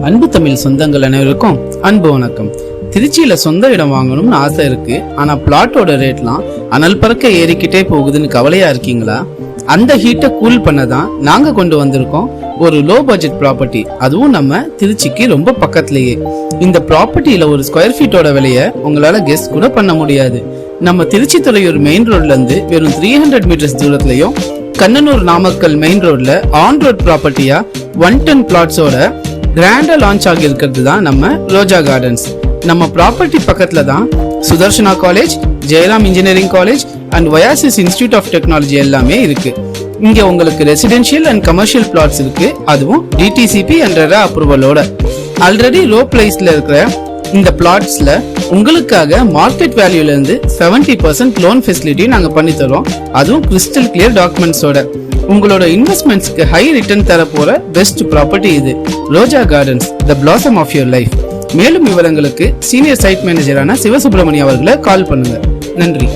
அன்பு தமிழ் சொந்தங்கள் அனைவருக்கும் அன்பு வணக்கம். திருச்சியில சொந்த இடம் வாங்கணும்னு ஆசை இருக்கு, ஆனா பிளாட்டோட ரேட்லாம் அனல் பறக்க ஏறிக்கிட்டே போகுதுன்னு கவலையா இருக்கீங்களா? அந்த ஹீட்டை கூல் பண்ணதான் நாங்க கொண்டு வந்திருக்கோம் ஒரு லோ பட்ஜெட் ப்ராப்பர்ட்டி, அதுவும் நம்ம திருச்சிக்கு ரொம்ப பக்கத்திலேயே. இந்த ப்ராப்பர்ட்டியில ஒரு ஸ்கொயர் ஃபீட்டோட விலைய உங்களால கெஸ் கூட பண்ண முடியாது. நம்ம திருச்சி துறையூர் மெயின் ரோட்ல இருந்து வெறும் 300 மீட்டர்ஸ் தூரத்திலையும், கண்ணனூர் நாமக்கல் மெயின் ரோட்ல ஆன் ரோட் ப்ராப்பர்ட்டியா 110 பிளாட்ஸோட கிராண்டா லான்ச் ஆகி இருக்கிறது தான் நம்ம ரோஜா கார்டன்ஸ். நம்ம ப்ராப்பர்ட்டி பக்கத்துல தான் Sudarshana college, Jayaram engineering college and Oasis institute of technology எல்லாமே இருக்கு. இங்க உங்களுக்கு ரெசிடென்ஷியல் அண்ட் கமர்ஷியல் பிளாட்ஸ் இருக்கு, அதுவும் டிடிசிபி அண்ட் ரெரா அப்ரூவலோட. ஆல்ரெடி லோ பிரைஸ்ல இருக்கிற இந்த பிளாட்ஸ்ல உங்களுக்காக மார்க்கெட் வேல்யூல இருந்து 70% லோன் ஃபெசிலிட்டி நாங்க பண்ணி தரோம், அதுவும் கிறிஸ்டல் கிளியர் டாக்குமெண்ட்ஸோட. உங்களோட இன்வெஸ்ட்மெண்ட்ஸ்க்கு ஹை ரிட்டர்ன் தர போற பெஸ்ட் ப்ராப்பர்ட்டி இது, Roja Gardens, the blossom of your life. மேலும் விவரங்களுக்கு சீனியர் சைட் மேனேஜரான சிவசுப்ரமணியம் அவர்களை கால் பண்ணுங்க. நன்றி.